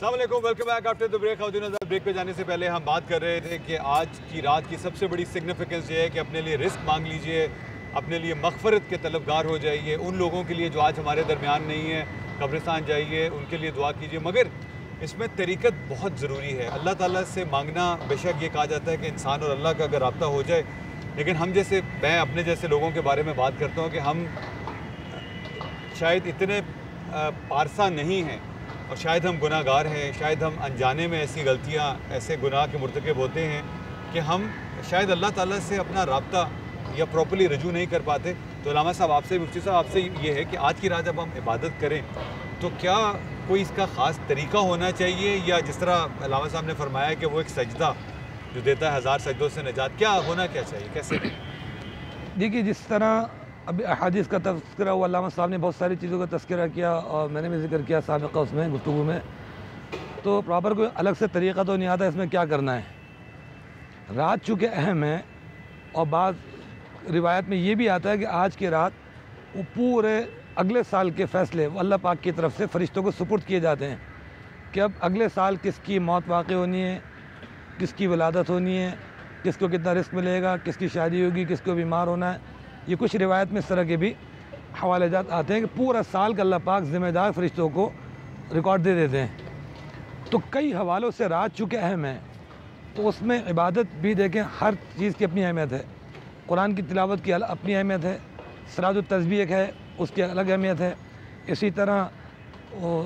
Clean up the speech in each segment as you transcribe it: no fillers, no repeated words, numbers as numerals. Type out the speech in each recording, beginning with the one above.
अस्सलाम वालेकुम, welcome back after the break. Break पे जाने से पहले हम बात कर रहे थे कि आज की रात की सबसे बड़ी सिग्निफिकेंस ये है कि अपने लिए रिस्क मांग लीजिए, अपने लिए मगफरत के तलबगार हो जाइए। उन लोगों के लिए जो आज हमारे दरमियान नहीं है, कब्रिस्तान जाइए, उनके लिए दुआ कीजिए। मगर इसमें तरीक़त बहुत ज़रूरी है। अल्लाह ताला से मांगना, बेशक ये कहा जाता है कि इंसान और अल्लाह का अगर रब्ता हो जाए, लेकिन हम जैसे, मैं अपने जैसे लोगों के बारे में बात करता हूँ कि हम शायद इतने पारसा नहीं हैं और शायद हम गुनाहगार हैं। शायद हम अनजाने में ऐसी गलतियाँ, ऐसे गुनाह के मुर्तकब होते हैं कि हम शायद अल्लाह ताला से अपना राब्ता या प्रॉपर्ली रजू नहीं कर पाते। तो अल्लामा साहब आपसे, मुफ्ती साहब आपसे ये है कि आज की रात जब हम इबादत करें तो क्या कोई इसका ख़ास तरीका होना चाहिए, या जिस तरह अल्लामा साहब ने फरमाया कि वो एक सजदा जो देता है 1000 सजदों से निजात, क्या होना क्या चाहिए, कैसे? देखिए, जिस तरह अभी अहादीस का तज़किरा हुआ, अल्लामा साहब ने बहुत सारी चीज़ों का तज़किरा किया और मैंने भी जिक्र किया साबिक़ा उसमें गुफ्तगू में, तो प्रॉपर कोई अलग से तरीक़ा तो नहीं आता इसमें क्या करना है। रात चूँकि अहम है और बाद रिवायत में ये भी आता है कि आज की रात वो पूरे अगले साल के फ़ैसले अल्लाह पाक की तरफ से फ़रिश्तों को सुपुर्द किए जाते हैं कि अब अगले साल किसकी मौत वाक़ई होनी है, किसकी विलादत होनी है, किसको कितना रिस्क मिलेगा, किसकी शादी होगी, किसको बीमार होना है। ये कुछ रिवायत में इस तरह के भी हवाले जात आते हैं कि पूरा साल का अल्लाह पाक ज़िम्मेदार फ़रिश्तों को रिकॉर्ड दे देते हैं। तो कई हवालों से रात चूँकि अहम है तो उसमें इबादत भी देखें, हर चीज़ की अपनी अहमियत है। कुरान की तिलावत की अपनी अहमियत है, सलातुत तस्बीह एक है उसकी अलग अहमियत है, इसी तरह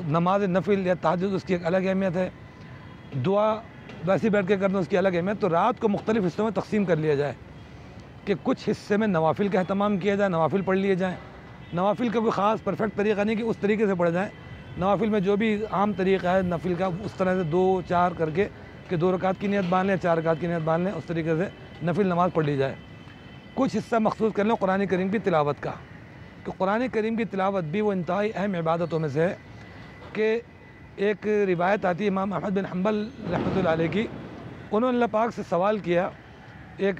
नमाज नफिल या तहज्जुद उसकी एक अलग अहमियत है, दुआ वैसे बैठ के करना उसकी अलग अहमियत। तो रात को मुख्तलिफ़ हिस्सों में तकसीम कर लिया जाए कि कुछ हिस्से में नवाफिल का अहतमाम किया जाए, नवाफिल पढ़ लिए जाएँ। नवाफिल का कोई ख़ास परफेक्ट तरीक़ा नहीं कि उस तरीके से पढ़ जाएँ। नवाफिल में जो भी आम तरीक़ा है नफिल का, उस तरह से 2-4 करके कि 2 रकात की नियत बांध लें, 4 रकात की नियत बांध लें, उस तरीके से नफिल नमाज़ पढ़ ली जाए। कुछ हिस्सा मखसूस कर लें कुरान करीम की तिलावत का, कि कुरान करीम की तिलावत भी वो इंतहाई अहम इबादतों में से है। कि एक रिवायत आती है इमाम अहमद बिन हम्बल रहमतुल्लाह अलैह की, उन्होंने अल्लाह पाक से सवाल किया, एक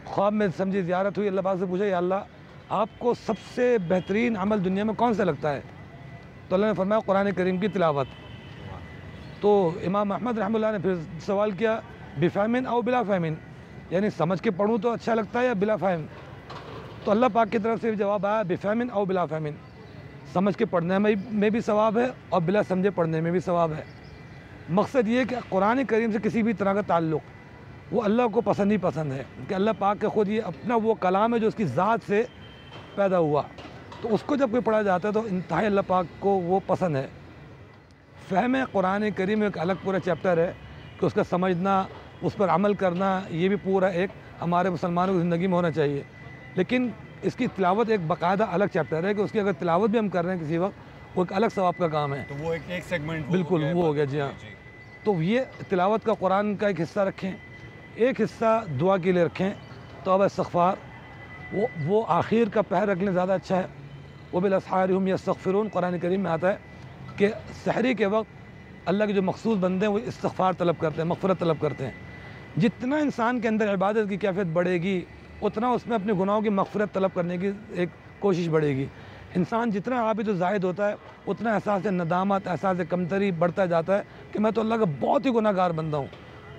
ख्वाब में समझी ज़ियारत हुई, अल्लाह पाक से पूछा, या अल्लाह आपको सबसे बेहतरीन अमल दुनिया में कौन सा लगता है? तो अल्लाह ने फरमाया कुरान करीम की तिलावत। तो इमाम अहमद रहमतुल्लाह ने फिर सवाल किया, बिफ़हमिन और बिला फ़हमिन, यानी समझ के पढ़ूँ तो अच्छा लगता है या बिला फ़हम? तो अल्लाह पाक की तरफ से जवाब आया, बिफ़हमिन और बिला फ़हमिन, समझ के पढ़ने में भी सवाब है और बिला समझे पढ़ने में भी सवाब है। मकसद ये कि कुरान करीम से किसी भी तरह का ताल्लुक़ वो अल्लाह को पसंद ही पसंद है, कि अल्लाह पाक का ख़ुद ये अपना वो कलाम है जो उसकी ज़ात से पैदा हुआ, तो उसको जब कोई पढ़ा जाता है तो इंतहाई अल्लाह पाक को वो पसंद है। फ़हम कुरान करीम एक अलग पूरा चैप्टर है कि उसका समझना, उस पर अमल करना, ये भी पूरा एक हमारे मुसलमानों की ज़िंदगी में होना चाहिए। लेकिन इसकी तिलावत एक बाकायदा अलग चैप्टर है कि उसकी अगर तिलावत भी हम कर रहे हैं किसी वक्त, वो एक अलग सवाब का काम है। तो वो एक सेगमेंट बिल्कुल वो हो गया, जी हाँ। तो ये तिलावत का कुरान का एक हिस्सा रखें, एक हिस्सा दुआ के लिए रखें, तो अब इस्तग़फ़ार वो आखिर का पहर रख लें, ज़्यादा अच्छा है। वो बिलअस्हार हुम यस्तग़फ़िरून, कुरान करीम में आता है कि सहरी के वक्त अल्लाह के जो मखसूस बंदे हैं वो इस्तग़फ़ार तलब करते हैं, मग़फ़िरत तलब करते हैं। जितना इंसान के अंदर इबादत की कैफियत बढ़ेगी उतना उसमें अपने गुनाहों की मग़फ़िरत तलब करने की एक कोशिश बढ़ेगी। इंसान जितना आबिद ज़ाहिद होता है उतना एहसास नदामत, एहसास कमतरी बढ़ता जाता है कि मैं तो अल्लाह का बहुत ही गुनाहगार बंदा हूँ।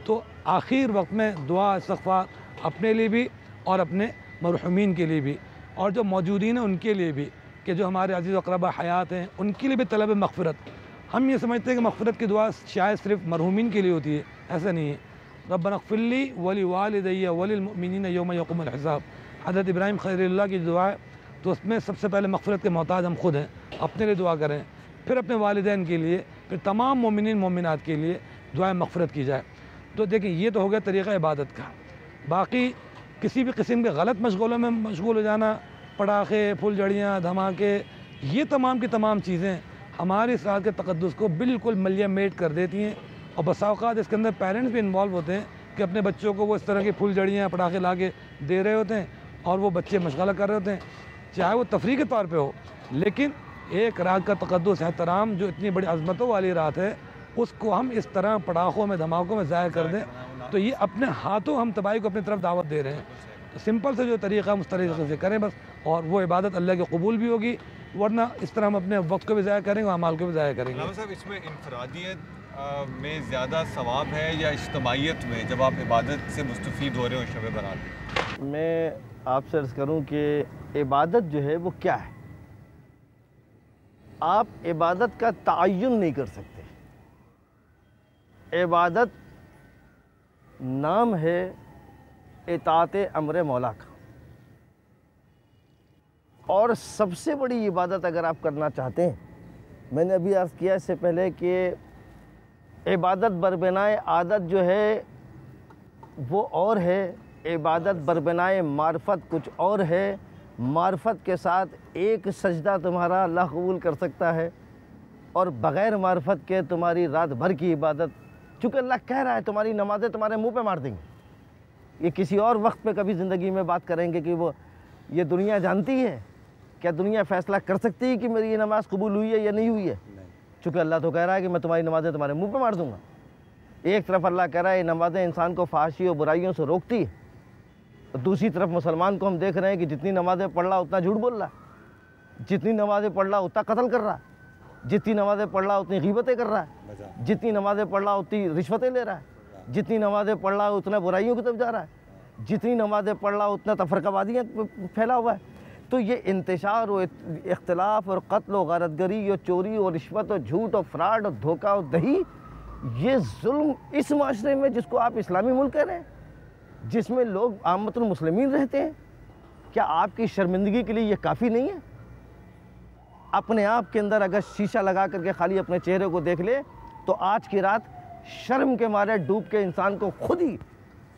तो आखिर वक्त में दुआ इस्तग़फ़ार अपने लिए भी और अपने मरहुमीन के लिए भी, और जो मौजूदीन हैं उनके लिए भी, कि जो हमारे अज़ीज़ अक़रबा हयात हैं उनके लिए भी तलब मग़फ़िरत। हम ये समझते हैं कि मग़फ़िरत की दुआ शायद सिर्फ़ मरहुमीन के लिए होती है, ऐसा नहीं है। रब्बना इग़फ़िरली वली वालिदैया वलिल मुअमिनीना यौम यक़ूमुल हिसाब, हज़रत इब्राहीम ख़लीलुल्लाह की दुआ है, तो उसमें सबसे पहले मग़फ़िरत के मोहताज हम खुद हैं, अपने लिए दुआ करें, फिर अपने वालिदैन के लिए, फिर तमाम मोमिनीन मोमिनात के लिए दुआ मग़फ़िरत की जाए। तो देखिए, ये तो हो गया तरीक़ा इबादत का। बाकी किसी भी किस्म के गलत मशगूलों में मशगूल हो जाना, पटाखे, फुलझड़ियाँ, धमाके, ये तमाम की तमाम चीज़ें हमारी इस रात के तक़द्दुस को बिल्कुल मलिया मेट कर देती हैं। और बसा औक़ात इसके अंदर पेरेंट्स भी इन्वॉल्व होते हैं कि अपने बच्चों को वो इस तरह की फुलझड़ियाँ, पटाखे ला के दे रहे होते हैं और वो बच्चे मशगला कर रहे होते हैं, चाहे वो तफरीह के तौर पर हो। लेकिन एक रात का तक़द्दुस एहतराम जो इतनी बड़ी अज़मतों वाली रात है, उसको हम इस तरह पटाखों में, धमाकों में ज़ाया कर दें, तो ये अपने हाथों हम तबाही को अपनी तरफ दावत दे रहे हैं। तो सिंपल से जो तरीक़ा हम उस तरीक़े से करें बस, और वो इबादत अल्लाह की कबूल भी होगी, वरना इस तरह हम अपने वक्त को भी ज़ाया करेंगे और अमाल को भी ज़ाया करेंगे। साहब, इसमें इनफरादियत में ज़्यादा सवाब है या इज्तमाइयत में जब आप इबादत से मुस्तफ़ीद हो रहे हो शब बारात? मैं आपसे अर्ज़ करूं कि इबादत जो है वो क्या है। आप इबादत का तयन नहीं कर सकते। इबादत नाम है इताअत अम्र मौला का, और सबसे बड़ी इबादत अगर आप करना चाहते हैं, मैंने अभी अर्ज़ किया इससे पहले कि इबादत बरबनाए आदत जो है वो और है, इबादत बरबनाए मार्फत कुछ और है। मार्फत के साथ एक सजदा तुम्हारा अल्लाह कबूल कर सकता है, और बग़ैर मार्फत के तुम्हारी रात भर की इबादत, चूँकि अल्लाह कह रहा है तुम्हारी नमाज़ें तुम्हारे मुंह पे मार देंगी। ये किसी और वक्त पे कभी ज़िंदगी में बात करेंगे कि वो ये दुनिया जानती है, क्या दुनिया फ़ैसला कर सकती है कि मेरी ये नमाज़ कबूल हुई है या नहीं हुई है? चूँकि अल्लाह तो कह रहा है कि मैं तुम्हारी नमाज़ें तुम्हारे मुंह पे मार दूँगा। एक तरफ अल्लाह कह रहा है ये नमाज़ें इंसान को फहाशी और बुराइयों से रोकती है, और दूसरी तरफ मुसलमान को हम देख रहे हैं कि जितनी नमाज़ें पढ़ रहा उतना झूठ बोल रहा है, जितनी नमाज़ें पढ़ रहा उतना कत्ल कर रहा है, जितनी नमाज़ें पढ़ रहा उतनी ग़ीबतें कर रहा है, जितनी नमाज़ें पढ़ रहा उतनी रिश्वतें ले रहा है, जितनी नमाज़ें पढ़ रहा उतना बुराइयों की तरफ जा रहा है, जितनी नमाज़ें पढ़ रहा उतना तफरक़ाबादियाँ फैला हुआ है। तो ये इंतशार और इख्तिलाफ और कत्ल और गरतगरी और चोरी और रिश्वत और झूठ और फ्रॉड और धोखा और दही, ये जुल्म इस माशरे में जिसको आप इस्लामी मुल्क कह रहे हैं, जिसमें लोग आमतुल मुस्लिमीन रहते हैं, क्या आपकी शर्मिंदगी के लिए ये काफ़ी नहीं है? अपने आप के अंदर अगर शीशा लगा करके खाली अपने चेहरे को देख ले तो आज की रात शर्म के मारे डूब के इंसान को खुद ही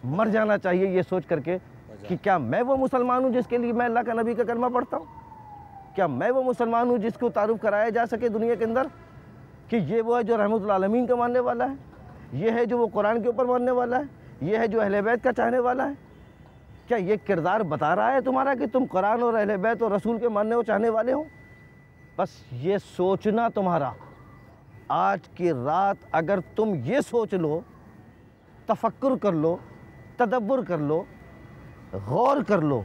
मर जाना चाहिए, ये सोच करके कि क्या मैं वो मुसलमान हूँ जिसके लिए मैं अल्लाह का नबी का कलमा पढ़ता हूँ? क्या मैं वो मुसलमान हूँ जिसको तारुफ कराया जा सके दुनिया के अंदर कि ये वो है जो रहमतुल आलमीन का मानने वाला है, ये है जो वो कुरान के ऊपर मानने वाला है, ये है जो अहले बैत का चाहने वाला है? क्या ये किरदार बता रहा है तुम्हारा कि तुम कुरान और अहले बैत और रसूल के मानने और चाहने वाले हो? बस ये सोचना तुम्हारा, आज की रात अगर तुम ये सोच लो, तफक्कुर कर लो, तदब्बुर कर लो, गौर कर लो,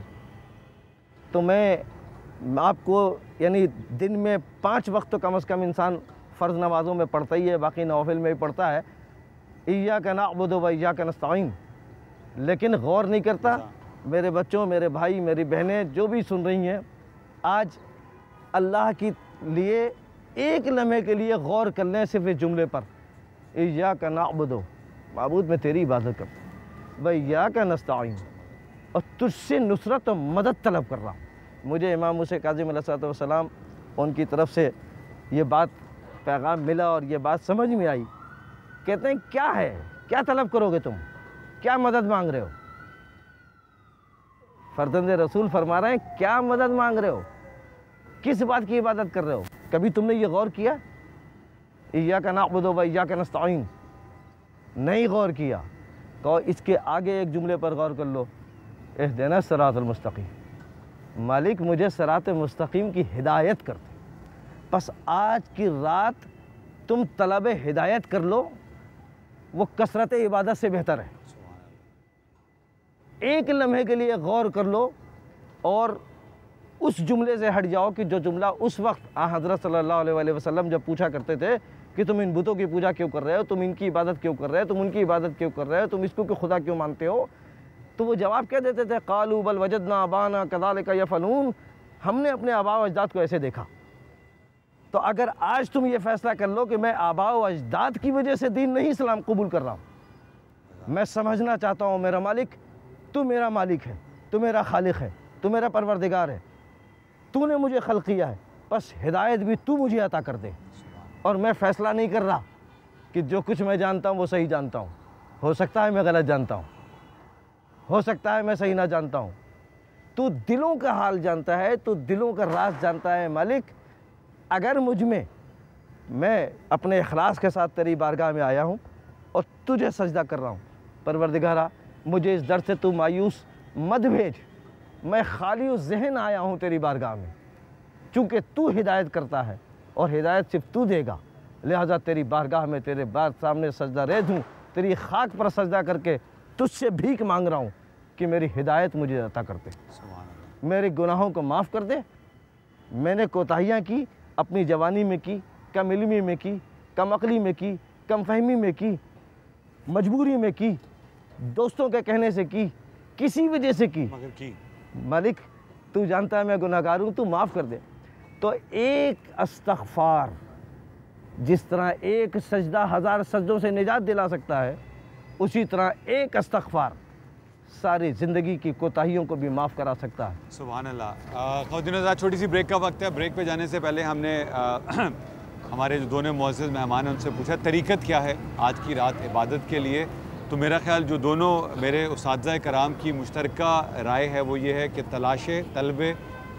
तो मैं आपको यानी दिन में 5 वक्त तो कम से कम इंसान फ़र्ज़ नमाज़ों में पढ़ता ही है, बाकी नवाफिल में भी पढ़ता है, इय्याका नअबुदु व इय्याका नस्तईन, लेकिन गौर नहीं करता। मेरे बच्चों, मेरे भाई, मेरी बहनें जो भी सुन रही हैं, आज अल्लाह के लिए एक लम्हे के लिए गौर कर लें सिर्फ इस जुमले पर, इय्याका नअबुदु, माबूद मैं तेरी इबादत करता हूँ, व इय्याका नस्तईन, और तुझसे नुसरत और मदद तलब कर रहा हूँ। मुझे इमाम मूसा काज़िम अलैहिस्सलाम उनकी तरफ से ये बात पैगाम मिला और ये बात समझ में आई। कहते हैं क्या है, क्या तलब करोगे तुम, क्या मदद मांग रहे हो? फरजंद रसूल फरमा रहे हैं क्या मदद मांग रहे हो, किस बात की इबादत कर रहे हो? कभी तुमने ये गौर किया? इय्याका नअबुदु व इय्याका नस्तईन, नहीं गौर किया। तो इसके आगे एक जुमले पर गौर कर लो, इहदिना सिरातल मुस्तकीम, मालिक मुझे सिरात मुस्तकीम की हिदायत कर दे। बस आज की रात तुम तलब हिदायत कर लो, वो कसरत इबादत से बेहतर है। एक लम्हे के लिए गौर कर लो और उस जुमले से हट जाओ कि जो जुमला उस वक्त हज़रत सल्लल्लाहु अलैहि वसल्लम जब पूछा करते थे कि तुम इन बुतों की पूजा क्यों कर रहे हो, तुम इनकी इबादत क्यों कर रहे हो, तुम उनकी इबादत क्यों कर रहे हो, तुम इसको क्यों खुदा क्यों मानते हो, तो वो जवाब क्या देते थे? क़ालू बल वजदना आबाना कज़ालिका यफ़अलून, हमने अपने आबा व अजदाद को ऐसे देखा। तो अगर आज तुम ये फ़ैसला कर लो कि मैं आबा व अजदाद की वजह से दीन नहीं इस्लाम कबूल कर रहा हूँ, मैं समझना चाहता हूँ मेरा मालिक तू मेरा मालिक है, तू मेरा खालिक है, तू मेरा परवरदिगार है, तूने मुझे खल्क़ किया है, बस हिदायत भी तू मुझे अता कर दे। और मैं फ़ैसला नहीं कर रहा कि जो कुछ मैं जानता हूँ वो सही जानता हूँ, हो सकता है मैं गलत जानता हूँ, हो सकता है मैं सही ना जानता हूँ। तू दिलों का हाल जानता है, तू दिलों का राज जानता है मालिक। अगर मुझ में, मैं अपने इखलास के साथ तेरी बारगाह में आया हूँ और तुझे सजदा कर रहा हूँ, परवरदिगारा मुझे इस दर से तू मायूस मत भेज, मैं खाली उस जहन आया हूँ तेरी बारगाह में, चूँकि तू हिदायत करता है और हिदायत सिर्फ तू देगा, लिहाजा तेरी बारगाह में तेरे बार सामने सजदा रेज़ हूँ, तेरी खाक पर सजदा करके तुझसे भीख मांग रहा हूँ कि मेरी हिदायत मुझे अता कर दे, मेरे गुनाहों को माफ़ कर दे। मैंने कोताहियाँ की, अपनी जवानी में की, कम इल्मी में की, कम अक़ली में की, कमफहमी में की, मजबूरी में की, दोस्तों के कहने से की, किसी वजह से की, मगर की मालिक तू जानता है मैं गुनाहगार हूँ, तू माफ़ कर दे। तो एक इस्तग़फ़ार जिस तरह एक सजदा 1000 सजदों से निजात दिला सकता है, उसी तरह एक इस्तग़फ़ार सारी ज़िंदगी की कोताहियों को भी माफ़ करा सकता है। सुभान अल्लाह। ख़वातीन हज़रात, छोटी सी ब्रेक का वक्त है। ब्रेक पे जाने से पहले हमने हमारे जो दोनों मुअज़्ज़िज़ मेहमान हैं उनसे पूछा तरीक़त क्या है आज की रात इबादत के लिए। तो मेरा ख़्याल जो दोनों मेरे उस्ताज़ा कराम की मुश्तरका राय है वो ये है कि तलाश तलब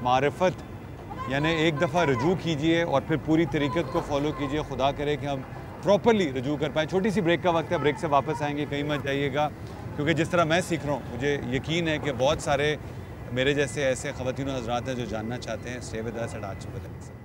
मारिफत, यानी एक दफ़ा रजू कीजिए और फिर पूरी तरीक़त को फॉलो कीजिए। खुदा करे कि हम प्रॉपरली रजू कर पाएँ। छोटी सी ब्रेक का वक्त है, ब्रेक से वापस आएंगे, कहीं मत जाइएगा, क्योंकि जिस तरह मैं सीख रहा हूँ मुझे यकीन है कि बहुत सारे मेरे जैसे ऐसे ख़वातीन हज़रात हैं जो जानना चाहते हैं। स्टे विद अस एट आज सुबह तक।